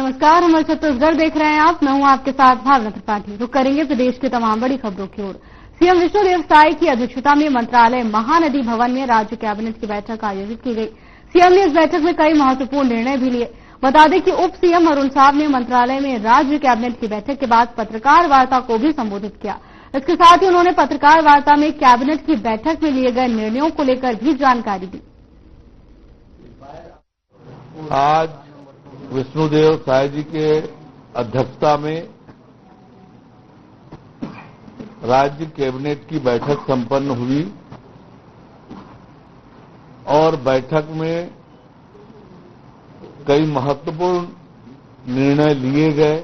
नमस्कार, हमारे छत्तीसगढ़ देख रहे हैं आप। मैं हूं आपके साथ भावना त्रिपाठी। रुक करेंगे प्रदेश की तमाम बड़ी खबरों की ओर। सीएम विष्णुदेव साय की अध्यक्षता में मंत्रालय महानदी भवन में राज्य कैबिनेट की बैठक आयोजित की गई। सीएम ने इस बैठक में कई महत्वपूर्ण निर्णय भी लिए। बता दें कि उप सीएम अरुण साव ने मंत्रालय में राज्य कैबिनेट की बैठक के बाद पत्रकार वार्ता को भी संबोधित किया। इसके साथ ही उन्होंने पत्रकार वार्ता में कैबिनेट की बैठक में लिए गए निर्णयों को लेकर भी जानकारी दी। आज विष्णुदेव साय जी के अध्यक्षता में राज्य कैबिनेट की बैठक संपन्न हुई और बैठक में कई महत्वपूर्ण निर्णय लिए गए।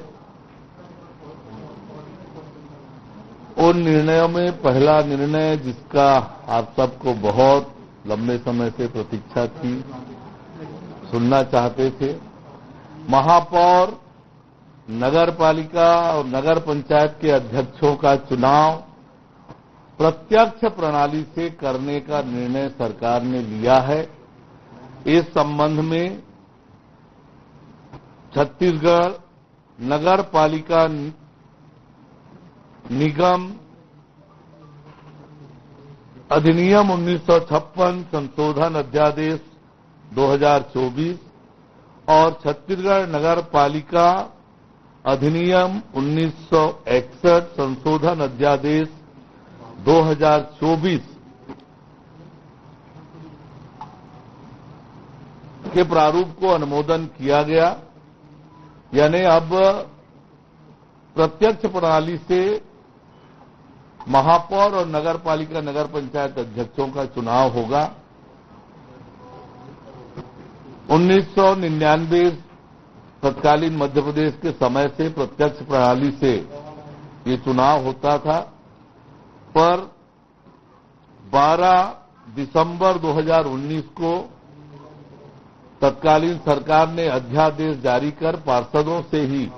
उन निर्णयों में पहला निर्णय, जिसका आप सबको बहुत लंबे समय से प्रतीक्षा थी, सुनना चाहते थे, महापौर, नगर पालिका और नगर पंचायत के अध्यक्षों का चुनाव प्रत्यक्ष प्रणाली से करने का निर्णय सरकार ने लिया है। इस संबंध में छत्तीसगढ़ नगर पालिका निगम अधिनियम 1956 संशोधन अध्यादेश 2024 और छत्तीसगढ़ नगर पालिका अधिनियम 1961 संशोधन अध्यादेश 2024 के प्रारूप को अनुमोदन किया गया। यानी अब प्रत्यक्ष प्रणाली से महापौर और नगर पालिका नगर पंचायत अध्यक्षों का चुनाव होगा। 1999 तत्कालीन मध्य प्रदेश के समय से प्रत्यक्ष प्रणाली से ये चुनाव होता था, पर 12 दिसंबर 2019 को तत्कालीन सरकार ने अध्यादेश जारी कर पार्षदों से ही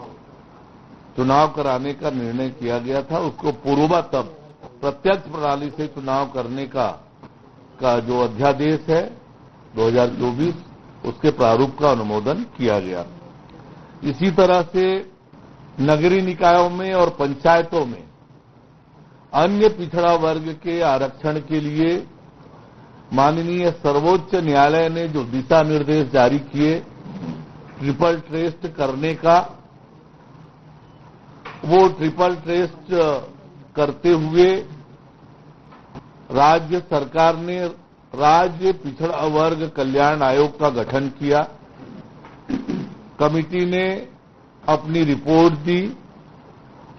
चुनाव कराने का निर्णय किया गया था। उसको पूर्ववत प्रत्यक्ष प्रणाली से चुनाव करने का जो अध्यादेश है 2024, उसके प्रारूप का अनुमोदन किया गया। इसी तरह से नगरीय निकायों में और पंचायतों में अन्य पिछड़ा वर्ग के आरक्षण के लिए माननीय सर्वोच्च न्यायालय ने जो दिशा निर्देश जारी किए ट्रिपल टेस्ट करने का, वो ट्रिपल टेस्ट करते हुए राज्य सरकार ने राज्य पिछड़ा वर्ग कल्याण आयोग का गठन किया। कमिटी ने अपनी रिपोर्ट दी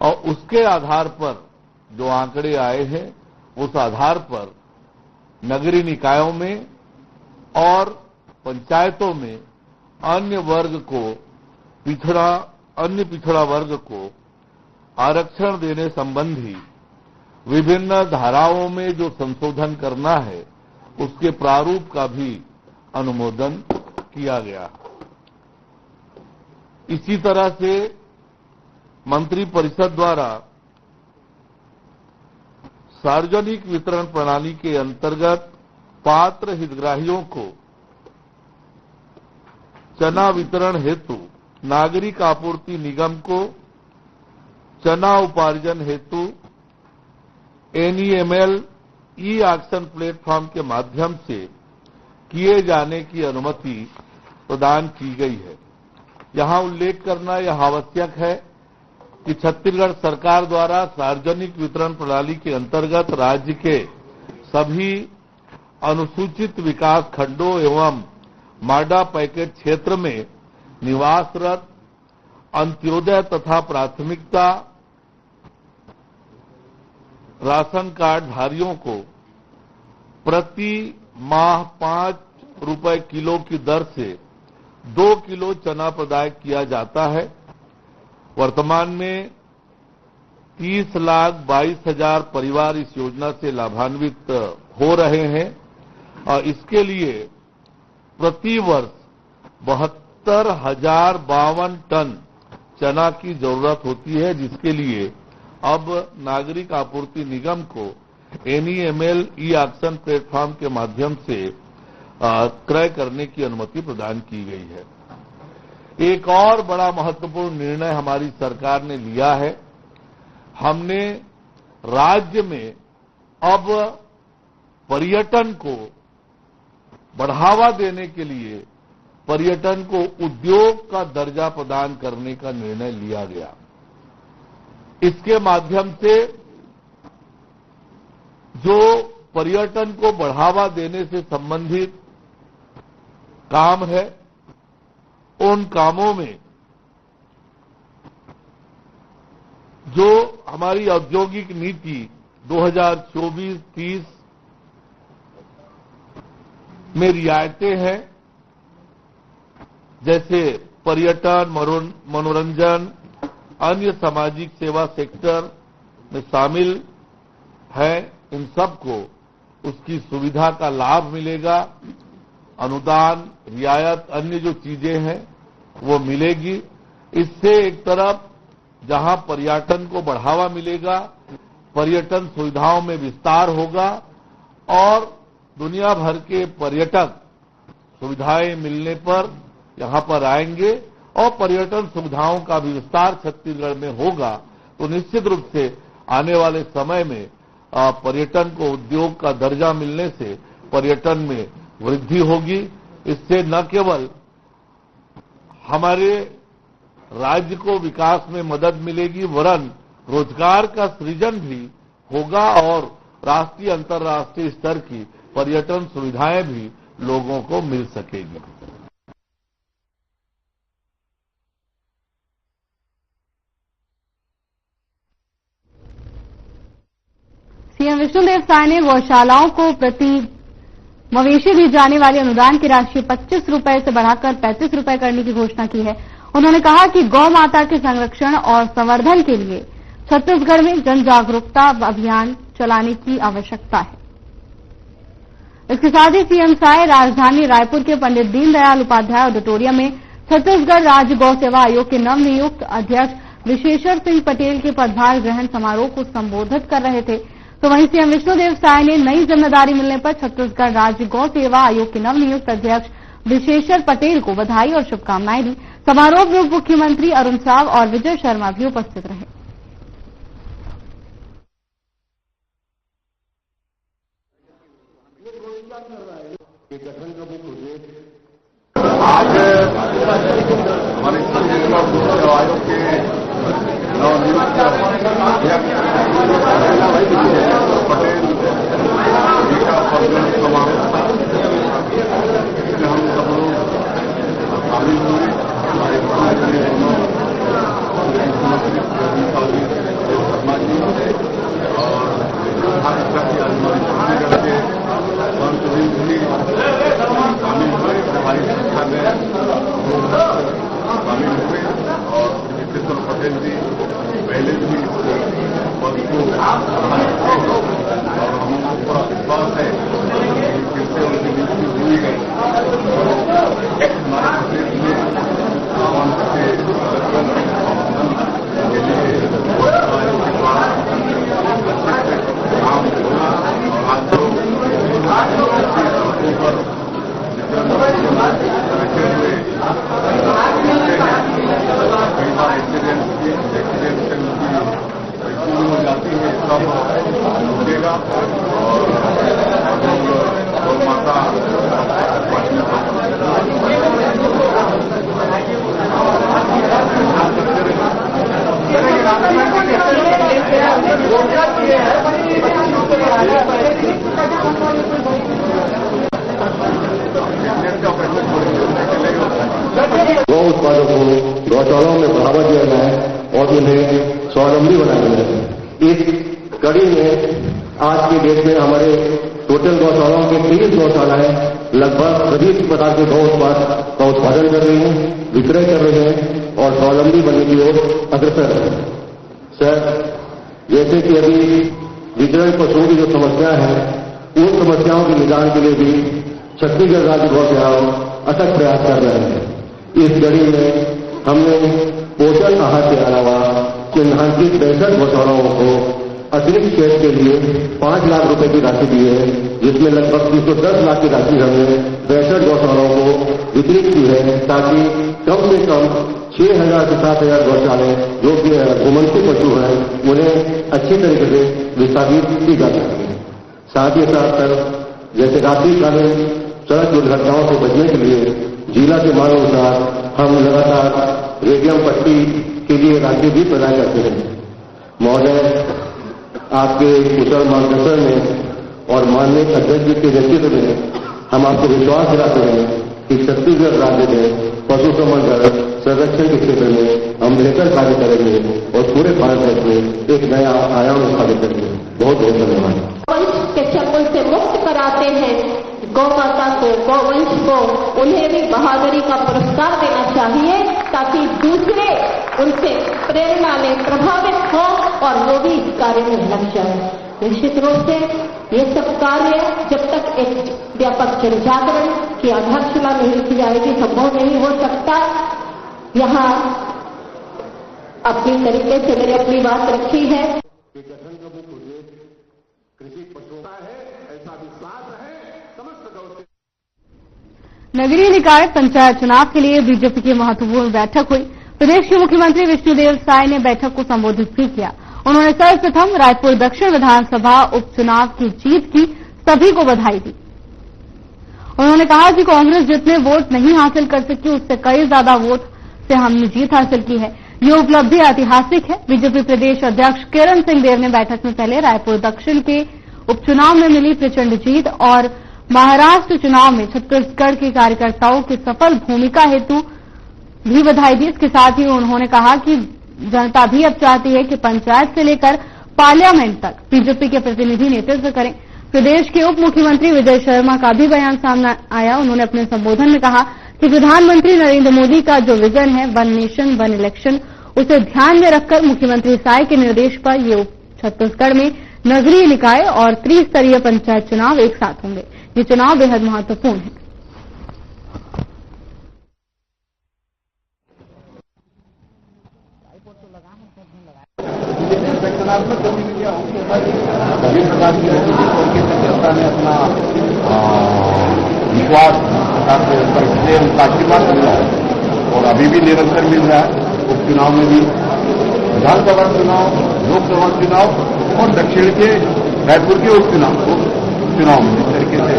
और उसके आधार पर जो आंकड़े आए हैं, उस आधार पर नगरीय निकायों में और पंचायतों में अन्य पिछड़ा वर्ग को आरक्षण देने संबंधी विभिन्न धाराओं में जो संशोधन करना है, उसके प्रारूप का भी अनुमोदन किया गया। इसी तरह से मंत्रिपरिषद द्वारा सार्वजनिक वितरण प्रणाली के अंतर्गत पात्र हितग्राहियों को चना वितरण हेतु नागरिक आपूर्ति निगम को चना उपार्जन हेतु एनईएमएल ई ऑक्शन प्लेटफॉर्म के माध्यम से किए जाने की अनुमति प्रदान की गई है। यहां उल्लेख करना यह आवश्यक है कि छत्तीसगढ़ सरकार द्वारा सार्वजनिक वितरण प्रणाली के अंतर्गत राज्य के सभी अनुसूचित विकास खंडों एवं माडा पैकेज क्षेत्र में निवासरत अंत्योदय तथा प्राथमिकता राशन कार्ड धारियों को प्रति माह 5 रुपए किलो की दर से 2 किलो चना प्रदाय किया जाता है। वर्तमान में 30,22,000 परिवार इस योजना से लाभान्वित हो रहे हैं और इसके लिए प्रति वर्ष 72,052 टन चना की जरूरत होती है, जिसके लिए अब नागरिक आपूर्ति निगम को एनईएमएल ई ऑक्शन प्लेटफॉर्म के माध्यम से क्रय करने की अनुमति प्रदान की गई है। एक और बड़ा महत्वपूर्ण निर्णय हमारी सरकार ने लिया है। हमने राज्य में अब पर्यटन को बढ़ावा देने के लिए पर्यटन को उद्योग का दर्जा प्रदान करने का निर्णय लिया गया। इसके माध्यम से जो पर्यटन को बढ़ावा देने से संबंधित काम है, उन कामों में जो हमारी औद्योगिक नीति 2024-30 में रियायतें हैं, जैसे पर्यटन, मनोरंजन, अन्य सामाजिक सेवा सेक्टर में शामिल है, इन सबको उसकी सुविधा का लाभ मिलेगा। अनुदान, रियायत, अन्य जो चीजें हैं वो मिलेगी। इससे एक तरफ जहां पर्यटन को बढ़ावा मिलेगा, पर्यटन सुविधाओं में विस्तार होगा और दुनिया भर के पर्यटक सुविधाएं मिलने पर यहां पर आएंगे और पर्यटन सुविधाओं का भी विस्तार छत्तीसगढ़ में होगा, तो निश्चित रूप से आने वाले समय में पर्यटन को उद्योग का दर्जा मिलने से पर्यटन में वृद्धि होगी। इससे न केवल हमारे राज्य को विकास में मदद मिलेगी, वरन रोजगार का सृजन भी होगा और राष्ट्रीय अंतर्राष्ट्रीय स्तर की पर्यटन सुविधाएं भी लोगों को मिल सकेगी। सीएम विष्णुदेव साय ने गौशालाओं को प्रति मवेशी दी जाने वाली अनुदान की राशि 25 रुपए से बढ़ाकर 35 रुपए करने की घोषणा की है। उन्होंने कहा कि गौ माता के संरक्षण और संवर्धन के लिए छत्तीसगढ़ में जन जागरूकता अभियान चलाने की आवश्यकता है। इसके साथ ही सीएम साय राजधानी रायपुर के पंडित दीनदयाल उपाध्याय ऑडिटोरियम में छत्तीसगढ़ राज्य गौ सेवा आयोग के नवनियुक्त अध्यक्ष विशेश्वर सिंह पटेल के पदभार ग्रहण समारोह को संबोधित कर रहे थे। तो वहीं सीएम विष्णुदेव साय ने नई जिम्मेदारी मिलने पर छत्तीसगढ़ राज्य गौ सेवा आयोग के नवनियुक्त अध्यक्ष विशेश्वर पटेल को बधाई और शुभकामनाएं दी। समारोह में उप मुख्यमंत्री अरुण साव और विजय शर्मा भी उपस्थित रहे। आज हमारे छत्तीसगढ़ गौ सेवा आयोग के नवनियुक्त अध्यक्ष पटेल जी का पदग्रहण समारोह था, जिसमें हम सब लोग शामिल हुए। हमारे मुख्यमंत्री शर्मा जी और भाजपा के छत्तीसगढ़ के संत भी शामिल हुए, हमारी संस्था में शामिल हुए और विशेश्वर पटेल जी पहले भी इस पद को संभालित थे और हमको पूरा विश्वास है कि फिर से उनकी नियुक्ति हुई है। हमारे प्रदेश में भगवान के संरक्षण के लिए आयोग के द्वारा काम होगा और आज जो सड़कों पर रखे हुए कई बार एक्सीडेंट से उनकी मृत्यु हो जाती है, सब रुकेगा और गौ माता गौ उत्पादों को गौशालाओं में बढ़ावा दिया जाए और उन्हें स्वावलंबी बनाया जाए। इस कड़ी में आज के डेट में हमारे टोटल गौशालाओं के 30 गौशालाएं लगभग सभी प्रकार के गौ उत्पाद का उत्पादन कर रही हैं, विक्रय कर रहे हैं और स्वावलंबी बनने की ओर अग्रसर है। सर, जैसे कि अभी विक्रय पशुओं की जो समस्या है, उन समस्याओं के निदान के लिए भी छत्तीसगढ़ राज्य गौ सेवा अथक प्रयास कर रहे हैं। इस कड़ी में हमने पोषण आहार के अलावा चिन्हांकित 65 गौशालाओं को अतिरिक्त शेड के लिए 5 लाख रुपए की राशि दी है, जिसमें लगभग 310 लाख की राशि हमने 65 गौशालाओं को वितरित की है ताकि कम से कम 6,000 से 7,000 गौशालाएं जो कि गोमंतु पशु हैं उन्हें अच्छी तरीके से विस्थापित की जा सके। साथ ही साथ जैसे रात्रिकालीन सड़क दुर्घटनाओं से बचने के लिए जिला के मांगानुसार हम लगातार रेडियम पट्टी के लिए राशि भी प्रदान करते हैं। महोदय, आपके कुशल मार्गदर्शन में और माननीय अध्यक्ष जी के नेतृत्व में हम आपको विश्वास दिलाते हैं कि छत्तीसगढ़ राज्य में पशु संवर्धन संरक्षण के क्षेत्र में हम बेहतर कार्य करेंगे और पूरे भारत में एक नया आयाम स्थापित करेंगे। बहुत बहुत धन्यवाद। गौवंश के चंगुल से मुक्त कराते हैं गौ माता को, गौवंश को, उन्हें भी बहादुरी का पुरस्कार देना चाहिए ताकि दूसरे उनसे प्रेरणा लें, प्रभावित हो और वो भी इस कार्य में लग जाए। निश्चित रूप से ये सब कार्य जब तक एक व्यापक जन जागरण की आधारशिला नहीं रखी जाएगी संभव नहीं हो सकता। यहाँ अपनी तरीके से मैंने अपनी बात रखी है। गठन का मुख्य उद्देश्य कृषि पशुओं का है, ऐसा विश्वास है समस्त गौ। नगरीय निकाय पंचायत चुनाव के लिए बीजेपी की महत्वपूर्ण बैठक हुई। प्रदेश के मुख्यमंत्री विष्णुदेव साय ने बैठक को संबोधित भी किया। उन्होंने सर्वप्रथम रायपुर दक्षिण विधानसभा उपचुनाव की जीत की सभी को बधाई दी। उन्होंने कहा कि कांग्रेस जितने वोट नहीं हासिल कर सकी उससे कई ज्यादा वोट से हमने जीत हासिल की है। ये उपलब्धि ऐतिहासिक है। बीजेपी प्रदेश अध्यक्ष किरण सिंह देव ने बैठक में पहले रायपुर दक्षिण के उपचुनाव में मिली प्रचंड जीत और महाराष्ट्र चुनाव में छत्तीसगढ़ के कार्यकर्ताओं की सफल भूमिका हेतु भी बधाई दी। इसके साथ ही उन्होंने कहा कि जनता भी अब चाहती है कि पंचायत से लेकर पार्लियामेंट तक बीजेपी के प्रतिनिधि नेतृत्व करें। प्रदेश के उप मुख्यमंत्री विजय शर्मा का भी बयान सामने आया। उन्होंने अपने संबोधन में कहा कि प्रधानमंत्री नरेंद्र मोदी का जो विजन है वन नेशन वन इलेक्शन, उसे ध्यान में रखकर मुख्यमंत्री साय के निर्देश पर ये छत्तीसगढ़ में नगरीय निकाय और त्रिस्तरीय पंचायत चुनाव एक साथ होंगे। ये चुनाव बेहद महत्वपूर्ण है। रचनात्मक गतिविधियां होंगी सभी प्रकार की होगी तरीके से जनता ने अपना विश्वास इसलिए उनका आशीर्वाद मिल रहा है और अभी भी निरंतर मिल रहा है। उपचुनाव में भी विधानसभा चुनाव, लोकसभा चुनाव और दक्षिण के रायपुर के उपचुनाव में इस तरीके से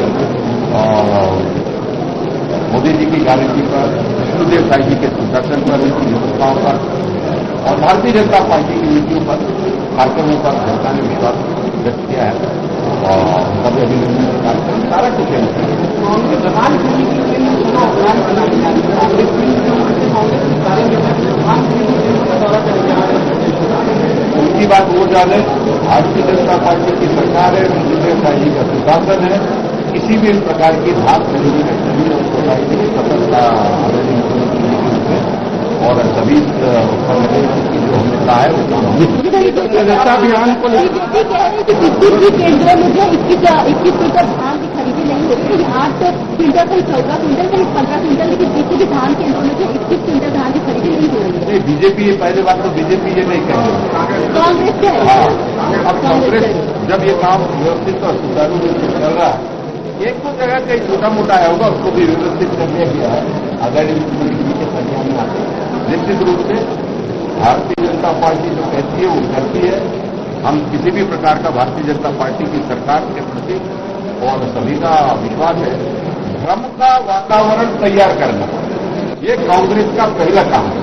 मोदी जी की गारंटी पर, विष्णुदेव साई जी के सुशासन पर, उनकी व्यवस्थाओं पर और भारतीय जनता पार्टी की नीतियों पर, कार्यक्रमों पर जनता ने विश्वास व्यक्त किया है और सभी अभिनंदन कार्यक्रम सारा कुछ है। उनकी बात वो जाने, भारतीय जनता पार्टी की सरकार है, विष्णुदेव साई जी का सुशासन है, किसी भी प्रकार की धाक नहीं है, सफलता और सभी जो हमने कहा है वो अभियान को केंद्रों में जो 21 क्विंटल धान की खरीदी नहीं होती, 8 क्विंटल से 14 क्विंटल से 15 क्विंटल, लेकिन किसी भी धान केंद्रों में जो 21 क्विंटल धान की खरीदी नहीं हो रही है। बीजेपी, पहले बात तो बीजेपी ये नहीं कहेंगे, कांग्रेस है। अब कांग्रेस जब ये काम व्यवस्थित और सुचारू रूप से चल रहा है, एक तो जगह कहीं छोटा मोटा आया होगा उसको भी व्यवस्थित कर दिया गया है। अगर के संज्ञान में आते निश्चित रूप से भारतीय जनता पार्टी जो कहती है वो करती है। हम किसी भी प्रकार का भारतीय जनता पार्टी की सरकार के प्रति और सभी का विश्वास है, भ्रम का वातावरण तैयार करना ये कांग्रेस का पहला काम है,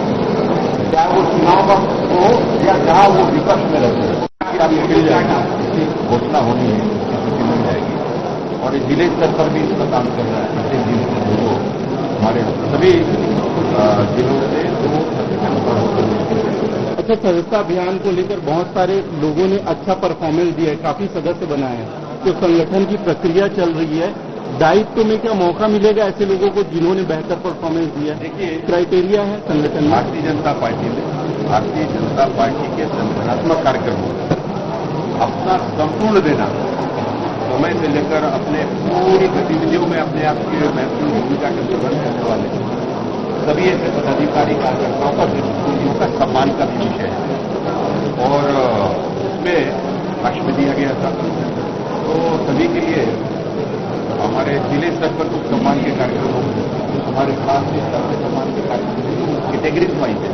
चाहे वो चुनाव का हो या जहां वो विपक्ष में रहते हैं। मिल जाएगा, घोषणा होनी है, मिल जाएगी और जिले स्तर पर भी इसका काम कर रहा है। प्रत्येक जिले में जो हमारे सभी जिलों से अच्छा, सदस्यता अभियान को लेकर बहुत सारे लोगों ने अच्छा परफॉर्मेंस दिया है, काफी सदस्य बनाए हैं, तो संगठन की प्रक्रिया चल रही है। दायित्व में क्या मौका मिलेगा ऐसे लोगों को जिन्होंने बेहतर परफॉर्मेंस दिया? देखिए, क्राइटेरिया है संगठन में। भारतीय जनता पार्टी में भारतीय जनता पार्टी के संगठनात्मक कार्यक्रमों अपना संपूर्ण देना, समय से लेकर अपने पूरी गतिविधियों में अपने आप की महत्वपूर्ण भूमिका का निर्वहन करने वाले सभी ऐसे पदाधिकारी कार्यकर्ताओं का दृष्टिकोणियों का सम्मान का भी विषय है और उसमें लक्ष्य दिया गया था। तो सभी के लिए हमारे जिले स्तर पर कुछ सम्मान के कार्यक्रम हो, हमारे राष्ट्रीय स्तर पर सम्मान के कार्यक्रम कैटेगरीज वाइज है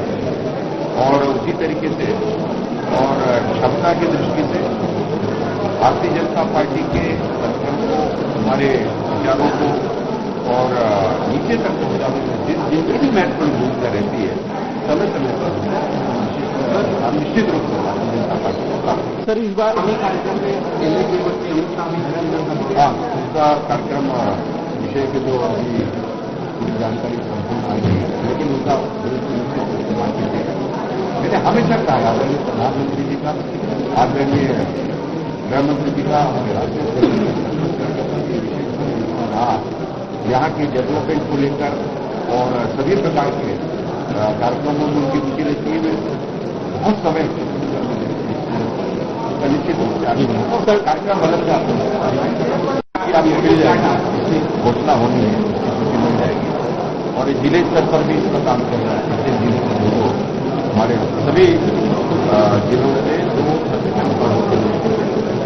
और उसी तरीके से और क्षमता की दृष्टि से भारतीय जनता पार्टी के कार्यक्रम को, हमारे विचारों को और नीचे तक पहुंचाने में जितनी भी महत्वपूर्ण भूमिका रहती है समय समय पर हम निश्चित रूप से भारतीय जनता पार्टी को काम करेंगे। सर, इस बार ये कार्यक्रम में केंद्रीय गृह मंत्री अमित शाह भी हाँ, उसका कार्यक्रम विषय के जो अभी पूरी जानकारी संपूर्ण आएगी, लेकिन उसका मैंने हमेशा कहा है आदरणीय प्रधानमंत्री जी का, आदरणीय गृह मंत्री जी का, हमारे राष्ट्रीय यहाँ की डेवलपमेंट को लेकर और सभी प्रकार के कार्यक्रमों में उनकी रुचि रहती है। बहुत समय निश्चित रूप से कार्यक्रम बदल जाते हैं, मिल जाएगा, घोषणा होनी है, मिल जाएगी और जिले स्तर पर भी इसका काम चल रहा है। प्रत्येक जिले से दो हमारे सभी जिलों से दो।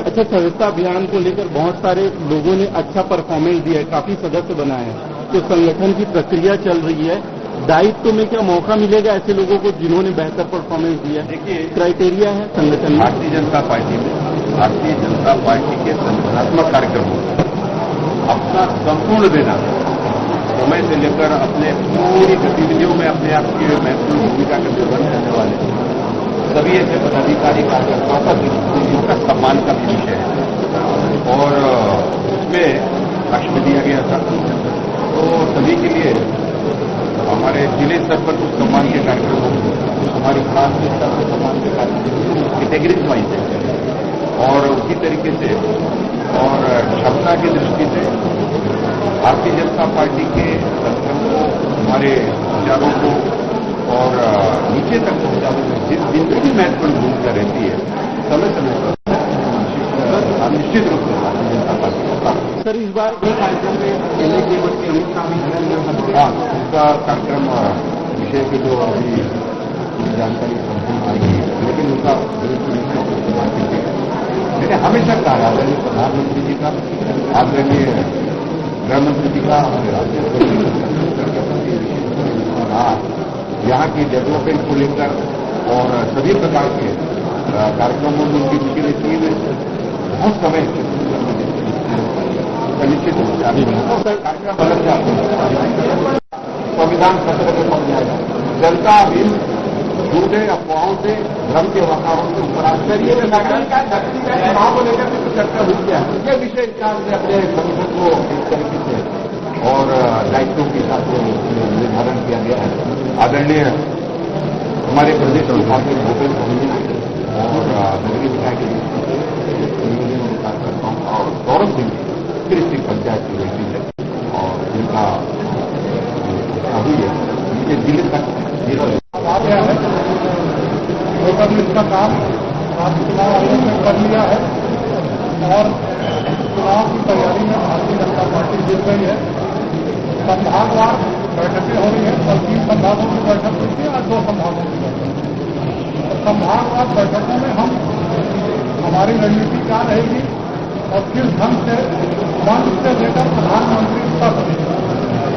अच्छा, सदस्यता अभियान को लेकर बहुत सारे लोगों ने अच्छा परफॉर्मेंस दिया है, काफी सदस्य बनाए हैं, तो संगठन की प्रक्रिया चल रही है। दायित्व में क्या मौका मिलेगा ऐसे लोगों को जिन्होंने बेहतर परफॉर्मेंस दिया है? देखिए, क्राइटेरिया है संगठन में। भारतीय जनता पार्टी में भारतीय जनता पार्टी के संगठनात्मक कार्यक्रमों अपना संपूर्ण देना, समय से लेकर अपने पूरी गतिविधियों में अपने आप की महत्वपूर्ण भूमिका का निर्वहन करने वाले सभी ऐसे पदाधिकारी कार्यकर्ताओं का सम्मान का भी विषय है और उसमें लक्ष्य दिया गया था। तो सभी के लिए हमारे जिले स्तर पर कुछ सम्मान के कार्यक्रम हो, हमारे राष्ट्रीय स्तर पर सम्मान के कार्यक्रम कैटेगरीज वाइज है और उसी तरीके से और क्षमता की दृष्टि से भारतीय जनता पार्टी के कार्यक्रम को, हमारे विचारों को और नीचे तक पहुंचाने में जितनी भी महत्वपूर्ण भूमिका रहती है समय समय पर हम निश्चित रूप से भारतीय जनता पार्टी को काम करेंगे। सर, इस बार ये कार्यक्रम में केंद्रीय गृह मंत्री अमित शाह भी हाँ, उसका कार्यक्रम विषय के जो अभी पूरी जानकारी संपूर्ण आएगी, लेकिन उसका मैंने हमेशा कहा है आदरणीय प्रधानमंत्री जी का, आदरणीय गृह मंत्री जी का, हमारे राष्ट्रीय यहाँ की डेवलपमेंट को लेकर और सभी प्रकार के कार्यक्रमों में उनकी रुचि रहती है। बहुत समय निश्चित रूप से कार्यक्रम बदल जाते हैं, संविधान खतरे में पड़ जाएगा। जनता भी झूठे अफवाहों से, भ्रम के वातावरण से ऊपर आश्चर्य चुनाव को लेकर भी चर्चा हुई है। ये विषय विचार से अपने संगठन को इस तरीके से और दायित्वों के साथ निर्धारण किया गया है। आदरणीय हमारे प्रदेश मुख्यमंत्री भूपेन्द्र बघेल और नगरीय विकास के कार्यकर्ताओं और गौरव सिंह कृषि पंचायत की बैठक है और इनका हुई है, ये जिले तक आ गया है। लोकल इसका काम आज चुनाव आयोग ने कर लिया है और चुनाव की तैयारी में भारतीय जनता पार्टी जुट गई है। संभागवार बैठकें हो रही है, कल 3 संभागों की बैठक हुई थी, आज 2 संभागों की बैठक। संभागवार बैठकों में हम हमारी रणनीति क्या रहेगी और किस ढंग से मंच से लेकर प्रधानमंत्री तक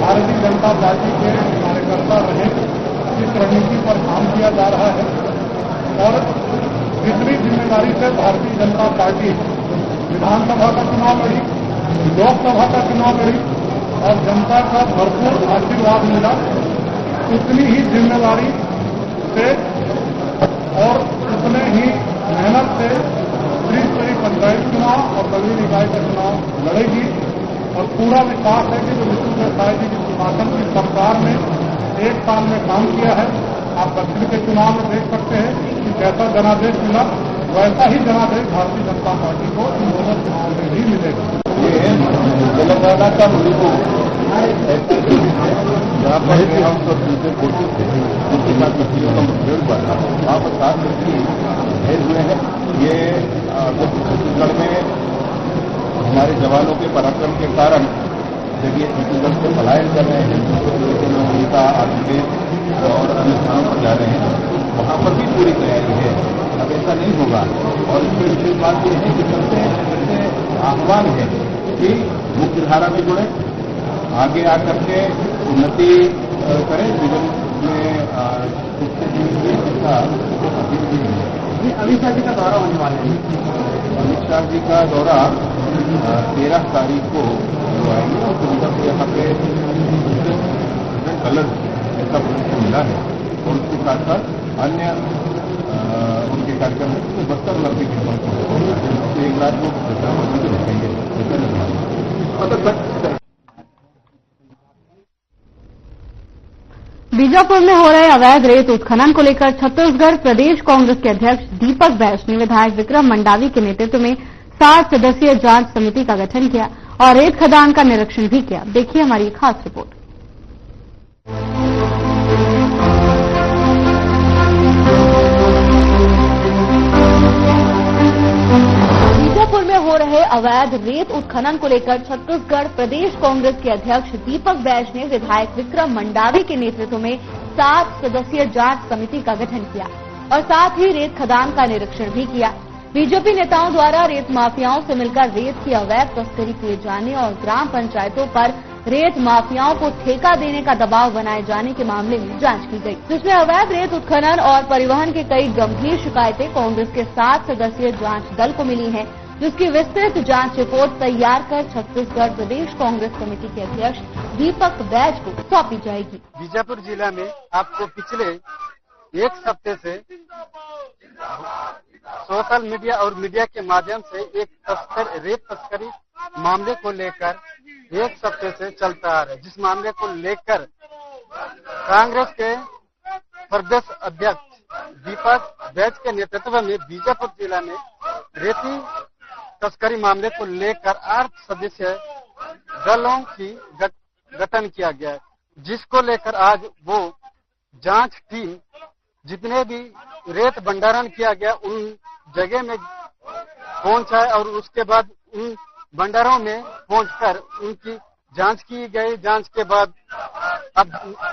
भारतीय जनता पार्टी के कार्यकर्ता रहे, इस रणनीति पर काम किया जा रहा है और जितनी जिम्मेदारी से भारतीय जनता पार्टी विधानसभा का चुनाव लड़ी, लोकसभा का चुनाव लड़ी और जनता का भरपूर आशीर्वाद मिला, उतनी ही जिम्मेदारी से और उतने ही मेहनत से त्रिस्तरीय पंचायत चुनाव और नगरीय निकाय का चुनाव लड़ेगी और पूरा विश्वास है कि जो विष्णु देव जी की शासन की सरकार ने 1 साल में काम किया है। आप दक्षिण के चुनाव में देख सकते हैं कि जैसा जनादेश मिला वैसा ही जनादेश भारतीय जनता पार्टी को इन दोनों चुनाव में भी मिलेगा। तेलंगाना का मुद्दा जहाँ पर हम सब मिलकर कोशिश थे उनके साथ मछलियों का मुठभेड़ हुआ था, वहाँ पर 7 व्यक्ति ढेर हुए हैं। ये छत्तीसगढ़ में हमारे जवानों के पराक्रम के कारण जब ये छत्तीसगढ़ से पलायन कर रहे हैं, उनका आगे और अन्य स्थानों पर जा रहे हैं, वहाँ पर भी पूरी तैयारी है अब ऐसा नहीं होगा। और इसमें विशेष बात यह है कि सबसे आह्वान है कि मुख्य धारा में जुड़े, आगे आकर के उन्नति करें, जीवन में अमित शाह जी का दौरा होने वाला है। अमित शाह जी का दौरा 13 तारीख को जो आएंगे और मतलब यहाँ पे कलर ऐसा उनको मिला है और उसके साथ साथ अन्य उनके कार्यक्रम है तो बस्तर ओलंपिक तो एक रात को प्रधानमंत्री को देखेंगे। बीजापुर में हो रहे अवैध रेत उत्खनन को लेकर छत्तीसगढ़ प्रदेश कांग्रेस के अध्यक्ष दीपक बैस ने विधायक विक्रम मंडावी के नेतृत्व में 7 सदस्यीय जांच समिति का गठन किया और रेत खदान का निरीक्षण भी किया। देखिए हमारी खास रिपोर्ट। बीजापुर में हो रहे अवैध रेत उत्खनन को लेकर छत्तीसगढ़ प्रदेश कांग्रेस के अध्यक्ष दीपक बैस ने विधायक विक्रम मंडावी के नेतृत्व में 7 सदस्यीय जांच समिति का गठन किया और साथ ही रेत खदान का निरीक्षण भी किया। बीजेपी नेताओं द्वारा रेत माफियाओं से मिलकर रेत की अवैध तस्करी किए जाने और ग्राम पंचायतों पर रेत माफियाओं को ठेका देने का दबाव बनाए जाने के मामले में जांच की गई, जिसमें अवैध रेत उत्खनन और परिवहन के कई गंभीर शिकायतें कांग्रेस के 7 सदस्यीय जांच दल को मिली हैं, जिसकी विस्तृत जांच रिपोर्ट तैयार कर छत्तीसगढ़ प्रदेश कांग्रेस कमेटी के अध्यक्ष दीपक बैज को सौंपी जाएगी। बीजापुर जिला में आपको पिछले एक हफ्ते से सोशल मीडिया और मीडिया के माध्यम से एक रेत तस्करी मामले को लेकर एक हफ्ते से चलता आ रहा है, जिस मामले को लेकर कांग्रेस के प्रदेश अध्यक्ष दीपक बैज के नेतृत्व में बीजापुर जिला में रेती तस्करी मामले को लेकर 8 सदस्यीय दलों की गठन किया गया है, जिसको लेकर आज वो जांच टीम जितने भी रेत भंडारण किया गया उन जगह में पहुंचा है और उसके बाद उन भंडारों में पहुंचकर उनकी जांच की गई। जांच के बाद अब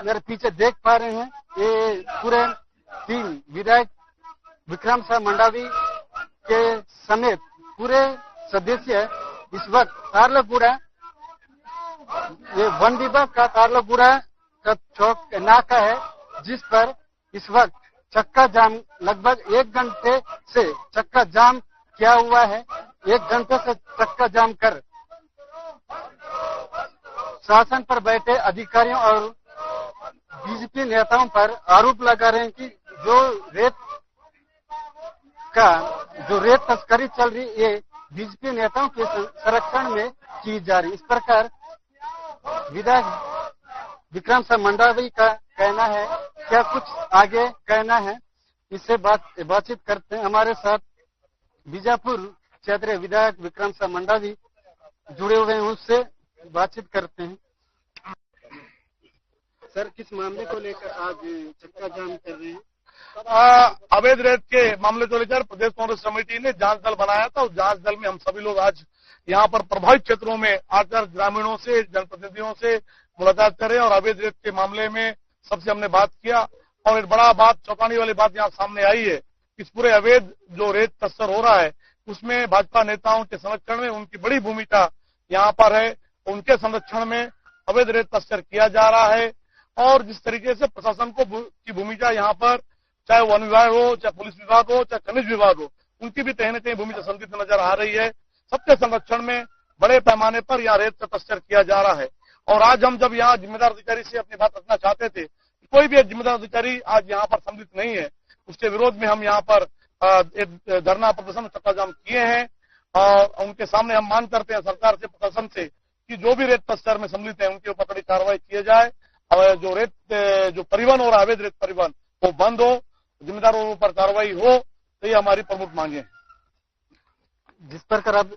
मेरे पीछे देख पा रहे हैं ये पूरे टीम विधायक विक्रम शाह मंडावी के समेत पूरे सदस्य इस वक्त तारलागुड़ा, ये वन विभाग का तारलागुड़ा का चौक नाका है, जिस पर इस वक्त चक्का जाम लगभग 1 घंटे से चक्का जाम किया हुआ है। 1 घंटे से चक्का जाम कर शासन पर बैठे अधिकारियों और बीजेपी नेताओं पर आरोप लगा रहे हैं कि जो रेत तस्करी चल रही है ये बीजेपी नेताओं के संरक्षण में की जा रही। इस प्रकार विधायक विक्रम शाह मंडावी का कहना है, क्या कुछ आगे कहना है, इससे बातचीत करते हैं। हमारे साथ बीजापुर क्षेत्रीय विधायक विक्रम शाह मंडावी जुड़े हुए हैं, उससे बातचीत करते हैं। सर, किस मामले को लेकर आज चक्का जाम कर रहे हैं? अवैध रेत के मामले को लेकर प्रदेश कांग्रेस कमेटी ने जांच दल बनाया था। उस जांच दल में हम सभी लोग आज यहाँ पर प्रभावित क्षेत्रों में आकर ग्रामीणों से, जनप्रतिनिधियों से मुलाकात करें और अवैध रेत के मामले में सबसे हमने बात किया। और एक बड़ा बात, चौंकाने वाली बात यहाँ सामने आई है, इस पूरे अवैध जो रेत तस्कर हो रहा है उसमें भाजपा नेताओं के संरक्षण में उनकी बड़ी भूमिका यहाँ पर है। उनके संरक्षण में अवैध रेत तस्कर किया जा रहा है और जिस तरीके से प्रशासन की भूमिका यहाँ पर, चाहे वन विभाग हो, चाहे पुलिस विभाग हो, चाहे खनिज विभाग हो, उनकी भी कहीं न कहीं भूमिका संदिग्ध नजर आ रही है। सबके संरक्षण में बड़े पैमाने पर यहाँ रेत का तस्कर किया जा रहा है। और आज हम जब यहाँ जिम्मेदार अधिकारी से अपनी बात रखना चाहते थे, कोई भी जिम्मेदार अधिकारी आज यहाँ पर सम्मिलित नहीं है, उसके विरोध में हम यहाँ पर एक धरना प्रदर्शन चक्का जाम किए हैं। और उनके सामने हम मांग करते हैं सरकार से, प्रशासन से, कि जो भी रेत तस्कर में सम्मिलित है उनके ऊपर कड़ी कार्रवाई की जाए और जो परिवहन हो रहा है, अवैध रेत परिवहन, वो बंद हो, जिम्मेदारों पर कार्रवाई हो। तो ये हमारी प्रमुख मांगे हैं। जिस प्रकार आप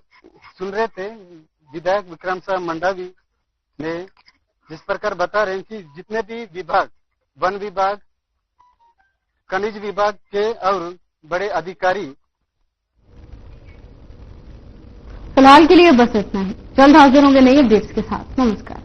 सुन रहे थे विधायक विक्रम शाह मंडावी ने जिस प्रकार बता रहे हैं कि जितने भी विभाग, वन विभाग, खनिज विभाग के और बड़े अधिकारी। फिलहाल के लिए बस इतना ही। जल्द हाजिर होंगे नई अपडेट्स के साथ। नमस्कार।